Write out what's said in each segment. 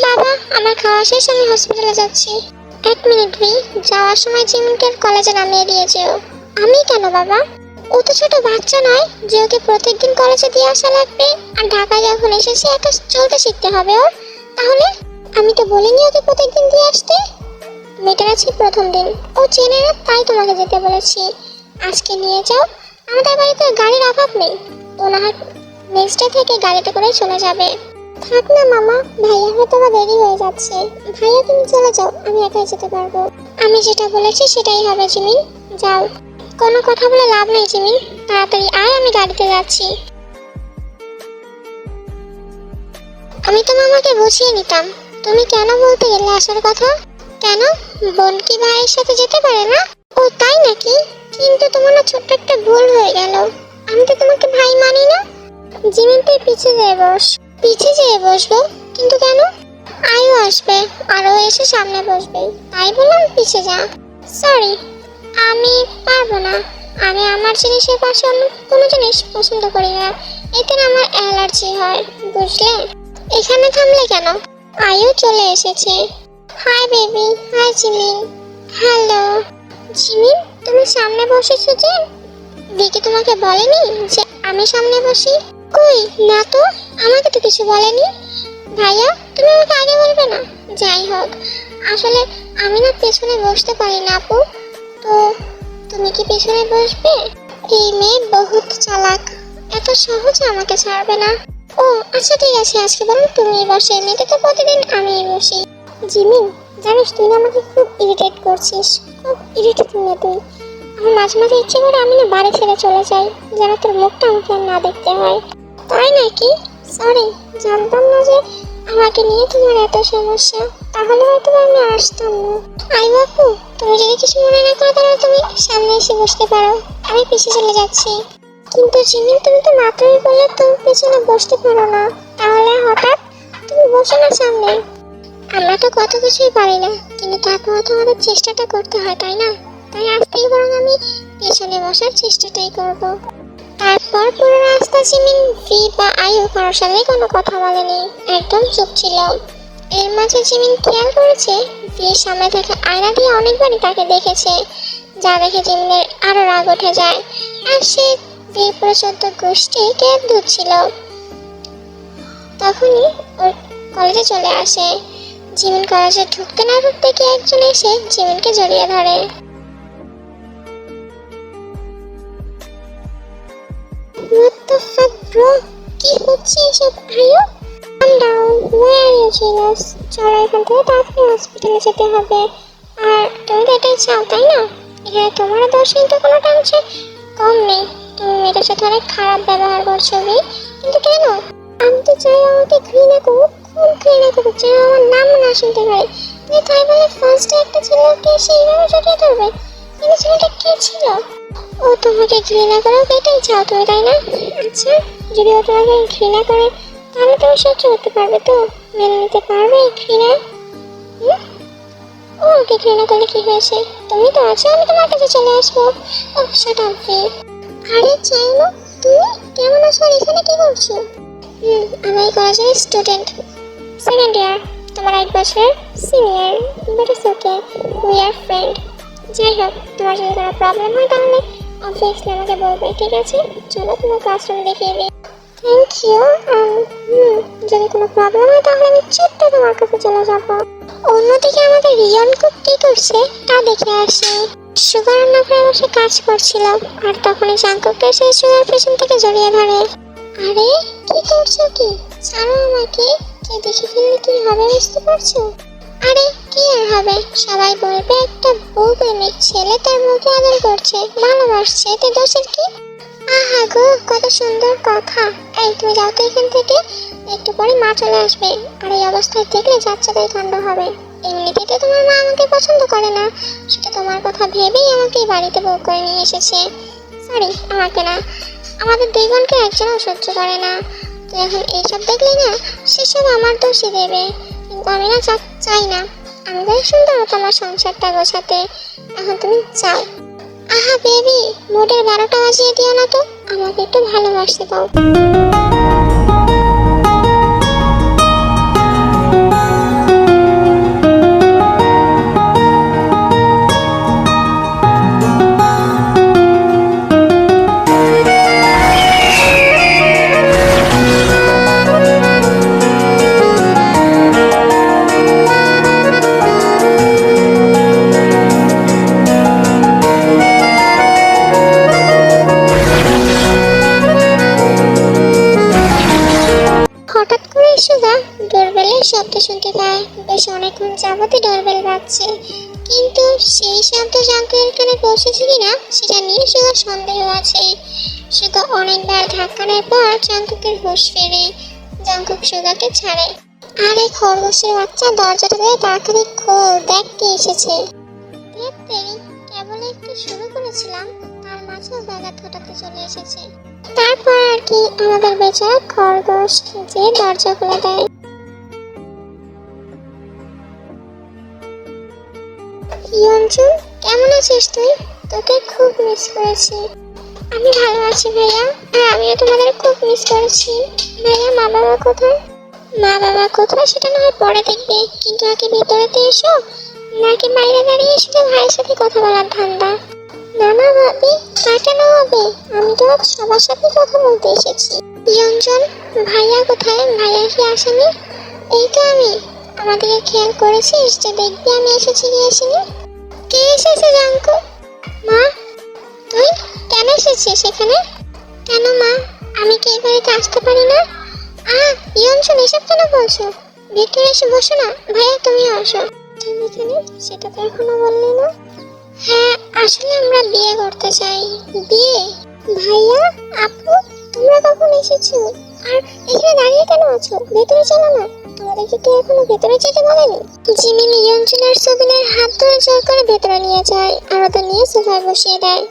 বাবা, আমার খাওয়া শেষ, আমি হসপিটালে যাচ্ছি। 1 মিনিট ভি, যাওয়ার সময় জিমিনকে কলেজে নামিয়ে দিয়ে যেও। আমি কেন বাবা? ও তো ছোট বাচ্চা নয় যে ওকে প্রত্যেকদিন কলেজে দিয়ে আসা লাগবে, আর ঢাকায় যখন এসেছে একা চলতে শিখতে হবে ওর। তাহলে আমি তো বলিনি ওকে প্রত্যেকদিন দিয়ে আসতে। মেয়েটার আজকে প্রথম দিন, ও চেনে না তাই তোমাকে যেতে বলেছি। আজকে নিয়ে যাও, আমাদের বাড়িতে গাড়ির অভাব নেই। ও না হয় নেক্সট ডে থেকে গাড়িতে করেই চলে যাবে। থাক না মামা, ভাইয়া হয়তো বা দেরি হয়ে যাচ্ছে। ভাইয়া তুমি চলে যাও, আমি একাই যেতে পারবো। আমি যেটা বলেছি সেটাই হবে জিমিন, যাও। কোনো কথা বলে লাভ নেই জিমিন, তাড়াতাড়ি আয়, আমি গাড়িতে যাচ্ছি। আমি তো মামাকে বুঝিয়ে নিতাম, তুমি কেন বলতে গেলে আসার কথা? কেন, বোন কি ভাইয়ের সাথে যেতে পারে না? ও তাই নাকি? কিন্তু তোমার না ছোট্ট একটা ভুল হয়ে গেল, আমি তো তোমাকে ভাই মানি না। জিমিন তুই পিছে যেয়ে বস। পিছে যেয়ে বসবো? কিন্তু কেন? আয়ু আসবে, আরও এসে সামনে বসবে, তাই বললাম পিছে যা। সরি, আমি পারবো না। আমি আমার জিনিসের পাশে অন্য কোনো জিনিস পছন্দ করি না, এতে না আমার অ্যালার্জি হয়, বুঝলে? এখানে থামলে কেন? আয়ু চলে এসেছে। Hi baby, hi Jimin. Hello Jimin, তুমি সামনে বসেছো যে? ভিকি তোমাকে বলেনি যে আমি সামনে বসি? কই না তো, আমাকে তো কিছু বলেনি। ভাইয়া তুমি আমাকে আগে বলবে না? যাই হোক, আসলে আমি না পেছনে বসতে পারি না আপু, তো তুমি কি পেছনে বসবে? এই মেয়ে বহুত চালাক, এত সহজে আমাকে ছাড়বে না। ও আচ্ছা ঠিক আছে, আজকে বরং তুমি বসে, এমনিতে তো প্রতিদিন আমিই বসি। জিমিন জানিস তুই না আমাকে খুব ইরিটেট করছিস, খুব ইরিটেট মেয়ে তুই। আমার মাঝে মাঝে ইচ্ছে করে আমি না বাড়ি ছেড়ে চলে যাই, যেন তোর মুখটা আমাকে আর না দেখতে হয়। তাই নাকি? সরি, জানতাম না যে আমাকে নিয়ে তোমার এত সমস্যা, তাহলে হয়তো আমি আসতাম না। আই বাপু, তুমি যদি কিছু মনে না করো তাহলে তুমি সামনে এসে বসতে পারো, আমি পিছিয়ে চলে যাচ্ছি। কিন্তু জিমিন তুমি তো মাত্রই বললে তুমি পেছনে বসতে পারো না, তাহলে হঠাৎ তুমি বসো না সামনে। আমরা তো কত কিছুই পারি না, কিন্তু তারপর তো আমাদের চেষ্টাটা করতে হয়, তাই না? তাই আজ থেকে বরং আমি পেছনে বসার চেষ্টাটাই করব। তারপর পুরো রাস্তা জিমিন ভি বা আয়ু কারোর সাথে কোনো কথা বলেনি, একদম চুপ ছিল। এর মাঝে জিমিন খেয়াল করেছে ভির সামনে থেকে আয়না দিয়ে অনেকবারই তাকে দেখেছে, যা দেখে জিমিনের আরো রাগ উঠে যায়, আর সে ভির পুরো 14 গোষ্ঠী ট্যাপ ধুচ্ছিল। তখনই ওর কলেজে চলে আসে। জিমিন কলেজে ঢুকতে না ঢুকতে কি একজন এসে জিমিনকে জড়িয়ে ধরে। What the fuck bro? কি হচ্ছে এসব? আয়ু calm down, where are you jealous? চলো এখান থেকে তাড়াতাড়ি হসপিটালে যেতে হবে। আর তুমি তো এটাই চাও তাই না? এখানে তোমার দোষ কিন্তু কোনো টাংছে কম নেই, তুমি মেয়েটার সাথে অনেক খারাপ ব্যবহার করছো বি। কিন্তু কেন? আমি তো চাই আমাকে ঘৃণা করুক, খুব ঘৃণা করুক, যেন আমার নাম না শুনতে পারে। যে তাই বলে ফার্স্টে একটা ছেলেকে এসে এইভাবে জড়িয়ে ধরবে। কিন্তু ছেলেটা কে ছিল? ও তোমাকে ঘৃণা করুক এটাই চাও তুমি তাই না? আচ্ছা, যদি ও তোমাকে ঘৃণা করে তাহলে তুমি সহ্য করতে পারবে তো? মেনে নিতে পারবে ঘৃণা? ও ওকে ঘৃণা করলে কি হয়েছে? তুমি তো আছো, আমি তোমার কাছে চলে আসবো। ও শাট আপ ফিল। আরে চাই না, তুমি কেমন আছো আর এখানে কি করছো? আমি এই কলেজের স্টুডেন্ট, সেকেন্ড ইয়ার, তোমার 1 বছর senior, but it's okay, we are friend. যাই হোক, তোমার যদি কোনো প্রবলেম হয় তাহলে অবভিয়াসলি আমাকে বলবে, ঠিক আছে? চলো তোমার ক্লাসরুম দেখিয়ে দিই। Thank you. যদি কোনো প্রবলেম হয় তাহলে আমি ছোট্ট তোমার কাছে চলে যাবো। অন্যদিকে আমাদের রিয়ন কুক কি করছে তা দেখে আসি। সুগার রান্নাঘরে বসে কাজ করছিল, আর তখনই জাঙ্কুকটা এসে সুগার পেছন থেকে জড়িয়ে ধরে। আরে কি করছো কি? ছাড়ো আমাকে, কে দেখে ফেললে কি হবে বুঝতে পারছো? আরে কি আর হবে, সবাই বলবে একটা বউ প্রেমিক ছেলে তার বউকে আদর করছে, ভালোবাসছে, এতে দোষের কি? আহা গো, কত সুন্দর কথা। এই তুমি যাও তো এখান থেকে, একটু পরে মা চলে আসবে, আর এই অবস্থায় দেখলে যাচ্ছে তাই কাণ্ড হবে। এমনিতেই তো তোমার মা আমাকে পছন্দ করে না, শুধু তোমার কথা ভেবেই আমাকে এই বাড়িতে বউ করে নিয়ে এসেছে। সরি, আমাকে না, আমাদের 2 বোনকে একজনও সহ্য করে না। তো এখন এইসব দেখলে না সেসব আমার দোষই দেবে, কিন্তু আমি না চাই না, আমি তাই সুন্দর তোমার সংসারটা গোছাতে। এখন তুমি চাও। আহা বেবি, মোটের 12টা বাজিয়ে দিও না তো, আমাকে একটু ভালোবাসতে দাও। হঠাৎ করে সুগা ডোরবেলের শব্দ শুনতে পায়। বেশ অনেকক্ষণ যাবতই ডোরবেল বাজছে, কিন্তু সেই শব্দ জাঙ্কুকের কানে পৌঁছেছে কিনা সেটা নিয়ে সুগার সন্দেহ আছে। সুগা অনেকবার ধাক্কানোর পর জাঙ্কুকের হুঁশ ফেরে। জাঙ্কুক সুগাকে ছাড়ে। আরে খরগোশের বাচ্চা, দরজাটা দিয়ে তাড়াতাড়ি খোল, দেখ কে এসেছে। দেখতে কেবল একটু শুরু করেছিলাম, তার মাঝেও ব্যাঘাত ঘটাতে চলে এসেছে। তারপর আর কি আমাদের বেচারা খরগোশ যে দরজা খুলে দেয়। ইয়ঞ্জুন, কেমন আছিস তুই? তোকে খুব মিস করেছি। আমি ভালো আছি ভাইয়া, আর আমিও তোমাদের খুব মিস করেছি। ভাইয়া, মা বাবা কোথায়? মা বাবা কোথায় সেটা না হয় পরে দেখবে, কিন্তু আগে ভেতরেতে এসো। নাকি বাইরে দাঁড়িয়ে শুধু ভাইয়ের সাথে কথা বলার ধান্দা? না না ভাবি, তা কেন হবে? আমি তো আজ সবার সাথে কথা বলতে এসেছি। ইয়ঞ্জন, ভাইয়া কোথায়? ভাইয়া কি আসেনি? এই তো আমি। আমাদেরকে খেয়াল করেছিস যে দেখবি আমি এসেছি কি আসিনি? কে এসেছে জাঙ্কু? মা, তুই কেন এসেছিস এখানে? কেন মা, আমি কি এই বাড়িতে আসতে পারি না? ইয়ঞ্জন, এসব কেন বলছো? ভেতরে এসে বসো না। ভাইয়া তুমিও আসো। তুমি এখানে সেটা তো এখনো বললি না। হ্যাঁ, আসলে আমরা বিয়ে করতে চাই। বিয়ে? ভাইয়া, আপু, তোমরা কখন এসেছো? আর এখানে দাঁড়িয়ে কেন আছো? ভেতরে চলো না। তোমাদেরকে কি এখনো ভেতরে যেতে বলেনি? জিমিন ইয়ঞ্জন আর সবিনের হাত ধরে জোর করে ভেতরে নিয়ে যায় আর ওদের নিয়ে সোফায় বসিয়ে দেয়।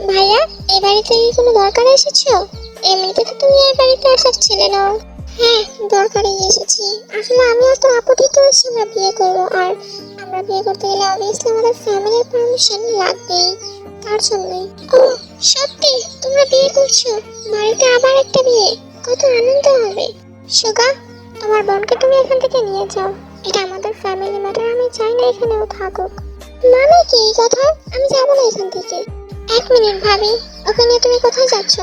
ভাইয়া, এই বাড়িতে কি কোনো দরকারে এসেছো? এমনিতে তো তুমি এই বাড়িতে আসার ছেলে নও। হ্যাঁ, দরকারেই এসেছি। আসলে আমিও তো আপু ঠিক করেছি আমরা বিয়ে করবো, আর আমরা বিয়ে করতে গেলে অবভিয়াসলি আমাদের ফ্যামিলির পারমিশন লাগবেই। তার জন্যই। ও সত্যি তোমরা বিয়ে করছো? বাড়িতে আবার একটা বিয়ে, কত আনন্দ হবে। সুগা, তোমার বোনকে তুমি এখান থেকে নিয়ে যাও। এটা আমাদের ফ্যামিলি ম্যাটার, আমি চাই না এখানেও থাকুক। মানে কি এই কথা? আমি যাবো না এখান থেকে। এক মিনিট ভাবি, ওকে নিয়ে তুমি কোথায় যাচ্ছ?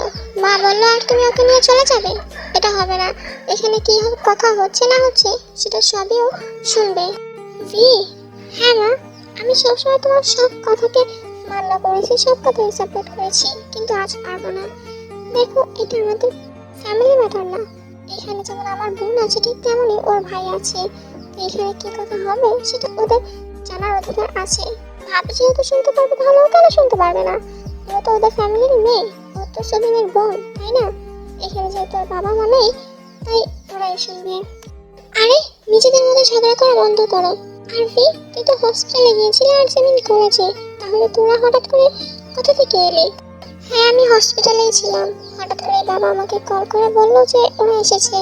মা বললো আর তুমি ওকে নিয়ে চলে যাবে? এটা হবে না। এখানে কি কথা হচ্ছে না হচ্ছে সেটা সবই ও শুনবে। ভি, হ্যাঁ মা, আমি সবসময় তোমার সব কথাকে মান্য করেছি, সব কথাই সাপোর্ট করেছি, কিন্তু আজ পারবো না। দেখো, এটা আমাদের ফ্যামিলি ম্যাটার না। এখানে যেমন আমার বোন আছে ঠিক তেমনই ওর ভাই আছে। তো এখানে কি কথা হবে সেটা ওদের জানার অধিকার আছে। ভাবি যেহেতু শুনতে পারবে ভালো, কেন শুনতে পারবে না? ও তো ওদের ফ্যামিলির মেয়ে, ও তো সবিনের বোন, তাই না? এখানে যেহেতু ওর বাবা মা নেই, তাই ওরাই শুনবে। আরে নিজেদের মধ্যে ঝগড়া করা বন্ধ করো। আরভি, তুই তো হসপিটালে গিয়েছিলি আর জিমিন কলেজে, তাহলে তোরা হঠাৎ করে কোথা থেকে এলি? হ্যাঁ, আমি হসপিটালেই ছিলাম। হঠাৎ করে বাবা আমাকে কল করে বললো যে ওরা এসেছে,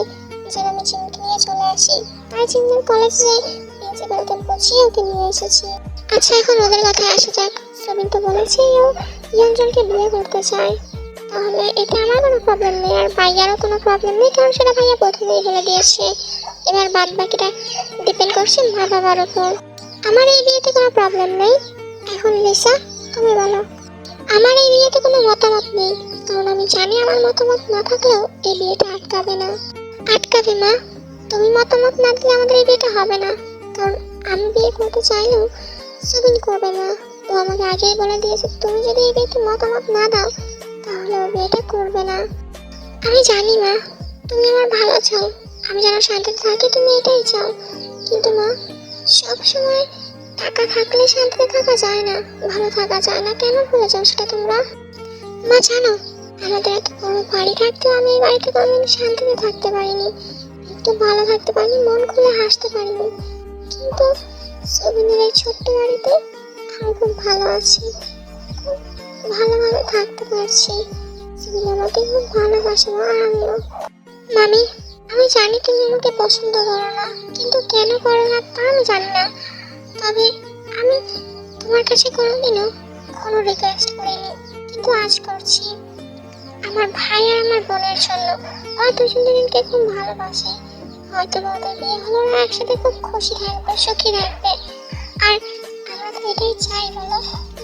যেন আমি জিমিনকে নিয়ে চলে আসি। তাই জিমিনের কলেজে প্রিন্সিপালকে বুঝিয়ে ওকে নিয়ে এসেছি। আচ্ছা, এখন ওদের কথায় আসা যাক। সবিন তো বলেছে ও ইয়ঞ্জনকে বিয়ে করতে চায়, তাহলে এটা আমার কোনো প্রবলেম নেই, আর ভাইয়ারও কোনো প্রবলেম নেই, কারণ সেটা ভাইয়া প্রথমেই বলে দিয়েছে। এবার বাদ বাকিটা ডিপেন্ড করছে মা বাবার উপর। আমার এই বিয়েতে কোনো প্রবলেম নেই। এখন লিসা, তুমি বলো। আমার এই বিয়েতে কোনো মতামত নেই, কারণ আমি জানি আমার মতামত না থাকলেও এই বিয়েটা আটকাবে না। আটকাবে মা, তুমি মতামত না দিলে আমাদের এই বিয়েটা হবে না। কারণ আমি বিয়ে করতে চাইলেও সবিন করবে না। ও আমাকে আগেই বলে দিয়েছে তুমি যদি এই বিয়েতে মতামত না দাও তাহলে ও বিয়েটা করবে না। আমি জানি মা, তুমি আমার ভালো চাও, আমি যেন শান্তিতে থাকি, তুমি এটাই চাও। কিন্তু মা, সব সময় টাকা থাকলে শান্তিতে থাকা যায় না, ভালো থাকা যায় না। কেন ভুলে যাও সেটা তোমরা? মা জানো, আমাদের এত বড় বাড়ি থাকতেও আমি এই বাড়িতে কোনোদিন শান্তিতে থাকতে পারিনি, একটু ভালো থাকতে পারিনি, মন খুলে হাসতে পারিনি। কিন্তু সবিনের এই ছোট্ট বাড়িতে আমি খুব ভালো আছি, খুব ভালোভাবে থাকতে পারছি। সবিন আমাকে খুব ভালোবাসে মা, আর আমিও। মামি, আমি জানি তুমি আমাকে পছন্দ করো না, কিন্তু কেন করো না তা আমি জানি না। তবে আমি তোমার কাছে কোনোদিনও কোনো রিকোয়েস্ট করিনি, কিন্তু আজ করছি। আমার ভাই আর আমার বোনের জন্য। ওরা দুজন দুজনকে খুব ভালোবাসে। হয়তো ওদের বিয়ে হলো, ওরা একসাথে খুব খুশি থাকবে, সুখী থাকবে। আর আমরা তো এটাই চাই বলো,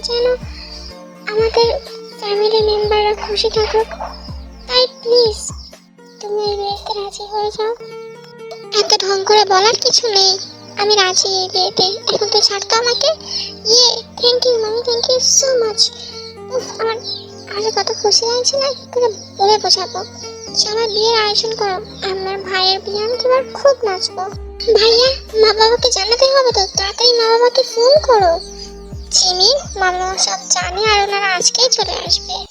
যেন আমাদের ফ্যামিলি মেম্বাররা খুশি থাকুক। তাই প্লিজ তুমি এই বিয়েতে রাজি হয়ে যাও। এত ঢং করে বলার কিছু নেই, আমি রাজি এই বিয়েতে। এখন তো ছাড়তো আমাকে। ইয়ে, থ্যাংক ইউ মামি, থ্যাংক ইউ সো মাচ। আমার আজ কত খুশি লাগছে না, কি করে বলে বোঝাবো। সবাই বিয়ের আয়োজন করো, আমার ভাইয়ের বিয়ে আমি এবার খুব নাচবো। ভাইয়া, মা বাবাকে জানাতে হবে তো, তাড়াতাড়ি মা বাবাকে ফোন করো। জিমি, মা বাবা সব জানে আর ওনারা আজকেই চলে আসবে।